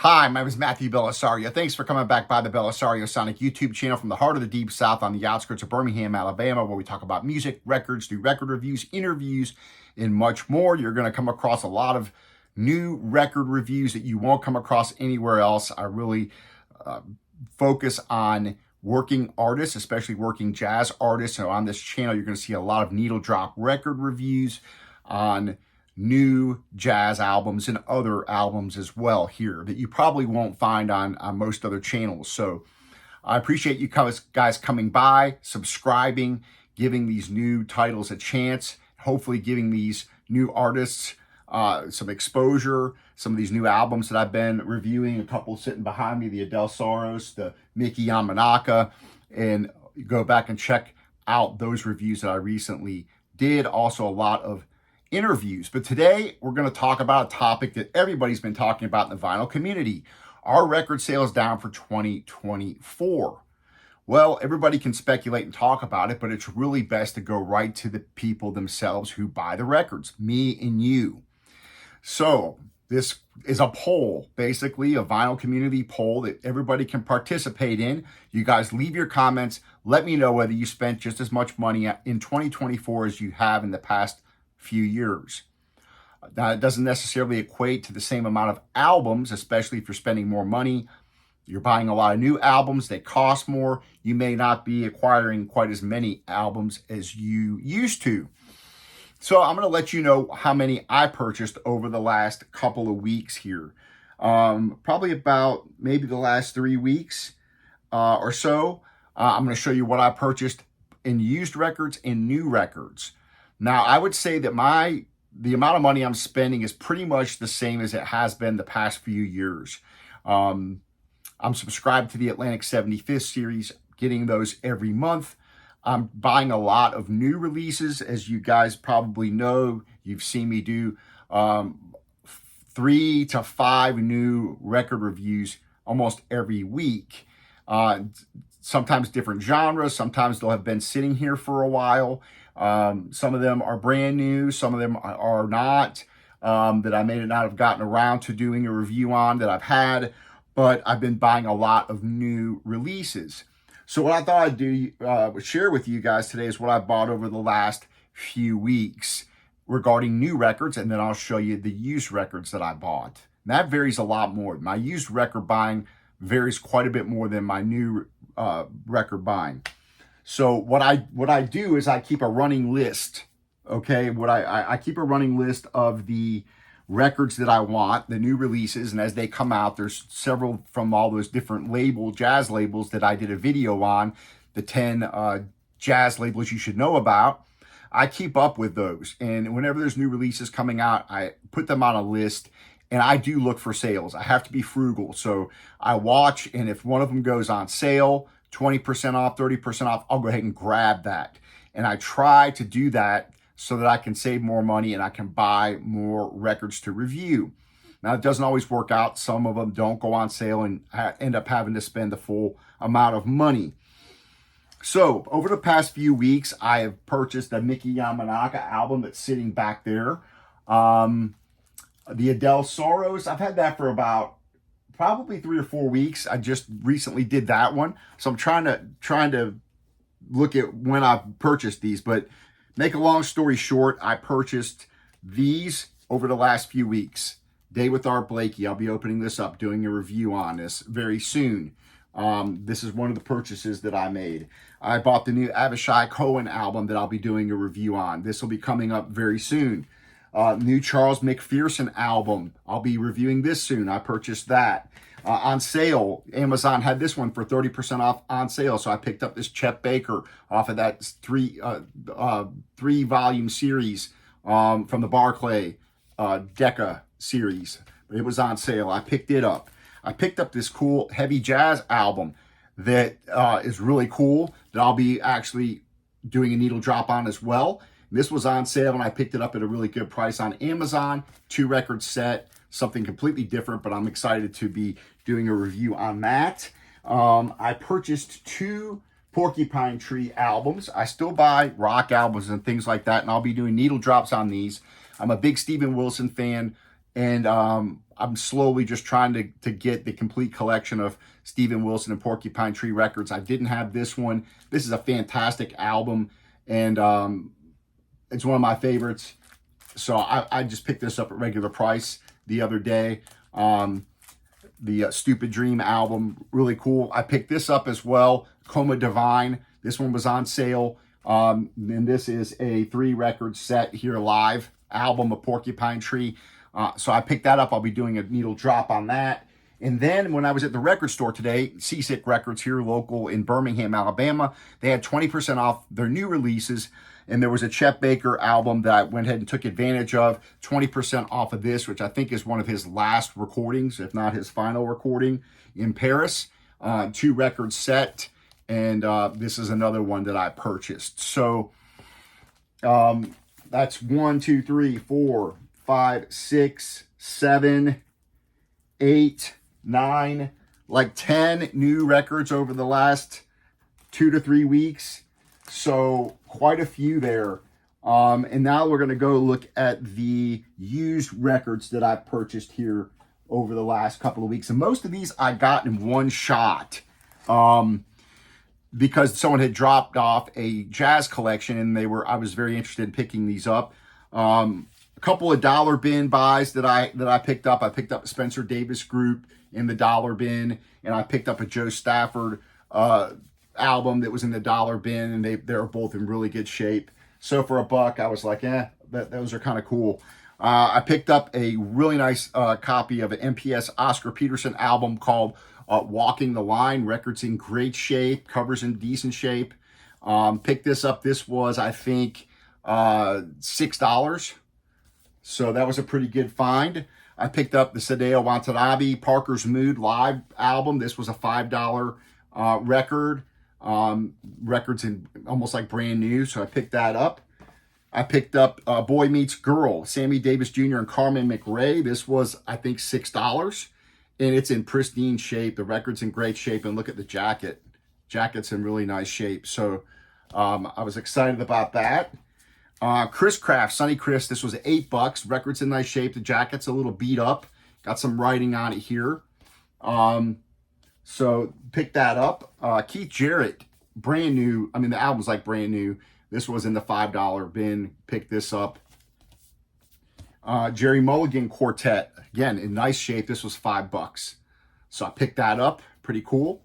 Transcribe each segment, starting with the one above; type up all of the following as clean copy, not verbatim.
Hi, my name is Matthew Bellisario. Thanks for coming back by the Bellisario Sonic YouTube channel from the heart of the Deep South on the outskirts of Birmingham, Alabama, where we talk about music, records, do record reviews, interviews, and much more. You're going to come across a lot of new record reviews that you won't come across anywhere else. I really focus on working artists, especially working jazz artists. So on this channel, you're going to see a lot of needle drop record reviews on new jazz albums and other albums as well here that you probably won't find on most other channels. So I appreciate you guys coming by, subscribing, giving these new titles a chance, hopefully giving these new artists some exposure, some of these new albums that I've been reviewing, a couple sitting behind me, the Adele Soros, the Miki Yamanaka, and go back and check out those reviews that I recently did. Also a lot of interviews. But today we're going to talk about a topic that everybody's been talking about in the vinyl community. Are record sales down for 2024? Well, everybody can speculate and talk about it, but it's really best to go right to the people themselves who buy the records, me and you. So this is a poll, basically a vinyl community poll that everybody can participate in. You guys leave your comments. Let me know whether you spent just as much money in 2024 as you have in the past few years. Now, it doesn't necessarily equate to the same amount of albums, especially if you're spending more money. You're buying a lot of new albums, they cost more. You may not be acquiring quite as many albums as you used to. So I'm going to let you know how many I purchased over the last couple of weeks here. Probably about maybe the last 3 weeks or so. I'm going to show you what I purchased in used records and new records. Now, I would say that the amount of money I'm spending is pretty much the same as it has been the past few years. I'm subscribed to the Atlantic 75th series, getting those every month. I'm buying a lot of new releases. As you guys probably know, you've seen me do 3 to 5 new record reviews almost every week. Sometimes different genres. Sometimes they'll have been sitting here for a while. Some of them are brand new. Some of them are not, that I may not have gotten around to doing a review on that I've had, but I've been buying a lot of new releases. So what I thought I'd do, share with you guys today is what I bought over the last few weeks regarding new records, and then I'll show you the used records that I bought. And that varies a lot more. My used record buying varies quite a bit more than my new record buying. So what I do is I keep a running list. Okay, I keep a running list of the records that I want, the new releases, and as they come out, there's several from all those different jazz labels that I did a video on, the 10 jazz labels you should know about. I keep up with those, and whenever there's new releases coming out, I put them on a list, and I do look for sales. I have to be frugal, so I watch, and if one of them goes on sale, 20% off, 30% off, I'll go ahead and grab that. And I try to do that so that I can save more money and I can buy more records to review. Now, it doesn't always work out. Some of them don't go on sale and end up having to spend the full amount of money. So over the past few weeks, I have purchased the Miki Yamanaka album that's sitting back there. The Adele Soros, I've had that for about probably 3 or 4 weeks. I just recently did that one. So I'm trying to look at when I purchased these, but make a long story short, I purchased these over the last few weeks. Day with Art Blakey. I'll be opening this up, doing a review on this very soon. This is one of the purchases that I made. I bought the new Avishai Cohen album that I'll be doing a review on. This will be coming up very soon. New Charles McPherson album. I'll be reviewing this soon. I purchased that. On sale, Amazon had this one for 30% off on sale. So I picked up this Chet Baker off of that three volume series from the Barclay Decca series. It was on sale. I picked it up. I picked up this cool heavy jazz album that is really cool that I'll be actually doing a needle drop on as well. This was on sale and I picked it up at a really good price on Amazon. 2 record set, something completely different, but I'm excited to be doing a review on that. I purchased 2 Porcupine Tree albums. I still buy rock albums and things like that, and I'll be doing needle drops on these. I'm a big Steven Wilson fan, And I'm slowly just trying to get the complete collection of Steven Wilson and Porcupine Tree records. I didn't have this one. This is a fantastic album, and it's one of my favorites. So I just picked this up at regular price the other day. The Stupid Dream album, really cool. I picked this up as well, Coma Divine. This one was on sale. And this is a 3-record set here live album of Porcupine Tree. So I picked that up. I'll be doing a needle drop on that. And then when I was at the record store today, Seasick Records here local in Birmingham, Alabama, they had 20% off their new releases. And there was a Chet Baker album that I went ahead and took advantage of, 20% off of this, which I think is one of his last recordings, if not his final recording in Paris. 2-record set. And this is another one that I purchased. So that's 1, 2, 3, 4, 5, 6, 7, 8, 9, like 10 new records over the last 2 to 3 weeks. So quite a few there. And now we're going to go look at the used records that I've purchased here over the last couple of weeks. And most of these I got in one shot. Because someone had dropped off a jazz collection and I was very interested in picking these up. A couple of dollar bin buys that I picked up. I picked up a Spencer Davis Group in the dollar bin, and I picked up a Joe Stafford album that was in the dollar bin, and they're both in really good shape. So for $1, I was like, those are kind of cool. I picked up a really nice copy of an MPS Oscar Peterson album called Walking the Line. Record's in great shape, covers in decent shape. Picked this up. This was, I think, $6. So that was a pretty good find. I picked up the Sadeo Watanabe Parker's Mood live album. This was a $5 record. Record's in almost like brand new, so I picked that up. I picked up Boy Meets Girl, Sammy Davis Jr. and Carmen McRae. This was, I think, $6. And it's in pristine shape. The record's in great shape. And look at the jacket. Jacket's in really nice shape. So I was excited about that. Chris Craft, Sonny Chris. This was $8. Record's in nice shape. The jacket's a little beat up. Got some writing on it here. So picked that up. Keith Jarrett, brand new. I mean, the album's like brand new. This was in the $5 bin. Picked this up. Jerry Mulligan Quartet, again, in nice shape. This was $5. So I picked that up. Pretty cool.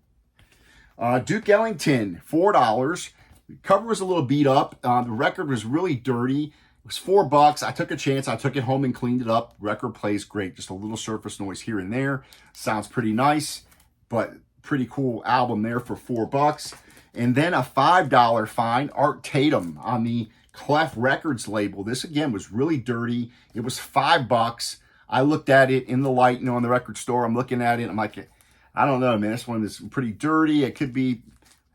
Duke Ellington, $4. The cover was a little beat up. The record was really dirty. It was $4. I took a chance. I took it home and cleaned it up. Record plays great. Just a little surface noise here and there. Sounds pretty nice, but pretty cool album there for $4. And then a $5 find, Art Tatum on the Clef Records label. This again was really dirty. It was $5. I looked at it in the light, in the record store. I'm looking at it. I'm like, I don't know, man. This one is pretty dirty. It could be.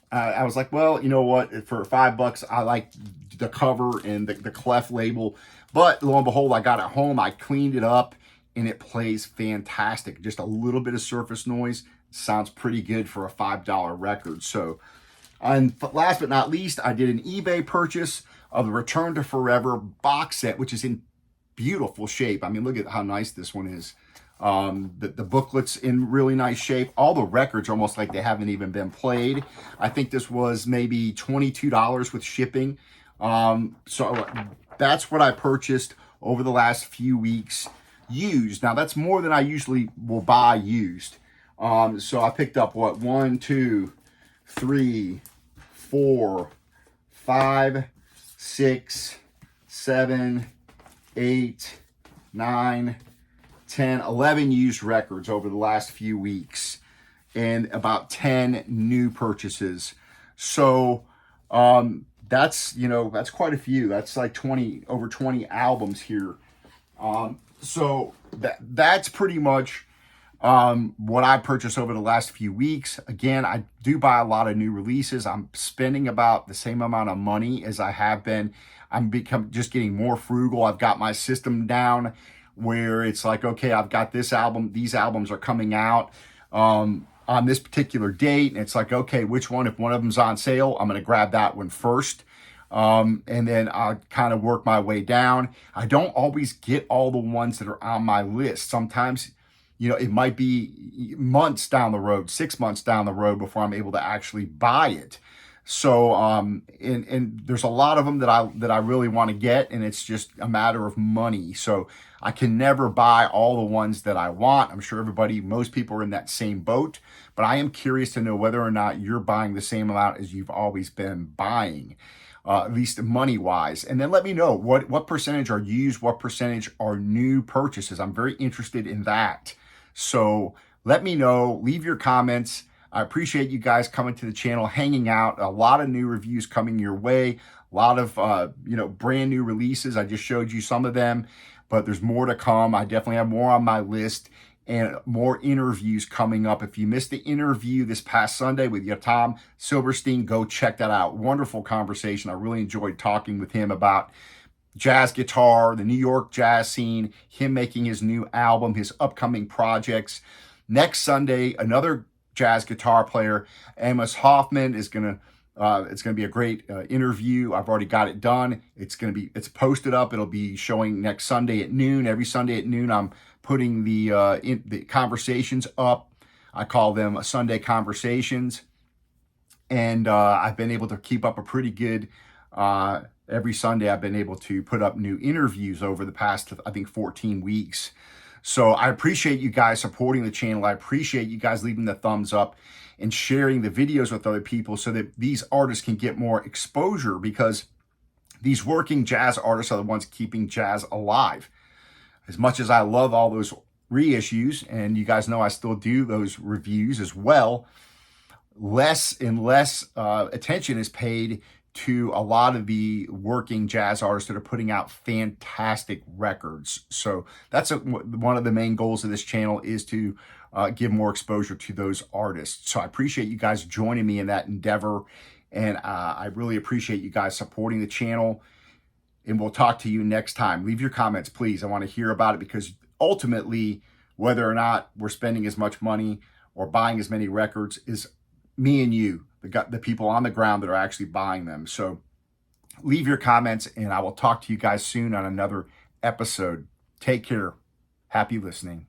I was like, well, you know what? For $5, I like the cover and the Clef label. But lo and behold, I got it home. I cleaned it up, and it plays fantastic. Just a little bit of surface noise. Sounds pretty good for a $5 record. So, and last but not least, I did an eBay purchase of the Return to Forever box set, which is in beautiful shape. I mean, look at how nice this one is. The booklet's in really nice shape. All the records are almost like they haven't even been played. I think this was maybe $22 with shipping. So that's what I purchased over the last few weeks used. Now, that's more than I usually will buy used. So I picked up 1, 2, 3, 4, 5, 6, 7, 8, 9, 10, 11 used records over the last few weeks, and about 10 new purchases. So that's quite a few. That's like over 20 albums here. So that's pretty much what I purchased over the last few weeks. Again, I do buy a lot of new releases. I'm spending about the same amount of money as I have been. I'm just getting more frugal. I've got my system down where it's like, okay, I've got this album. These albums are coming out on this particular date. And it's like, okay, which one? If one of them's on sale, I'm going to grab that one first. And then I kind of work my way down. I don't always get all the ones that are on my list. Sometimes, it might be months down the road, 6 months down the road before I'm able to actually buy it. So, and there's a lot of them that I really want to get, and it's just a matter of money. So I can never buy all the ones that I want. I'm sure most people are in that same boat, but I am curious to know whether or not you're buying the same amount as you've always been buying. At least money wise. And then let me know what percentage are used, what percentage are new purchases. I'm very interested in that. So let me know, leave your comments. I appreciate you guys coming to the channel, hanging out. A lot of new reviews coming your way. A lot of, brand new releases. I just showed you some of them, but there's more to come. I definitely have more on my list and more interviews coming up. If you missed the interview this past Sunday with Yotam Silverstein, go check that out. Wonderful conversation. I really enjoyed talking with him about jazz guitar, the New York jazz scene, him making his new album, his upcoming projects. Next Sunday, another jazz guitar player, Amos Hoffman, is it's going to be a great interview. I've already got it done. It's posted up. It'll be showing next Sunday at noon. Every Sunday at noon, I'm putting the conversations up. I call them Sunday conversations. And I've been able to keep up a pretty good, every Sunday I've been able to put up new interviews over the past, I think, 14 weeks. So I appreciate you guys supporting the channel. I appreciate you guys leaving the thumbs up and sharing the videos with other people so that these artists can get more exposure, because these working jazz artists are the ones keeping jazz alive. As much as I love all those reissues, and you guys know I still do those reviews as well, less and less attention is paid to a lot of the working jazz artists that are putting out fantastic records. So that's one of the main goals of this channel, is to give more exposure to those artists. So I appreciate you guys joining me in that endeavor. And I really appreciate you guys supporting the channel. And we'll talk to you next time. Leave your comments, please. I want to hear about it, because ultimately, whether or not we're spending as much money or buying as many records is me and you, the people on the ground that are actually buying them. So leave your comments, and I will talk to you guys soon on another episode. Take care. Happy listening.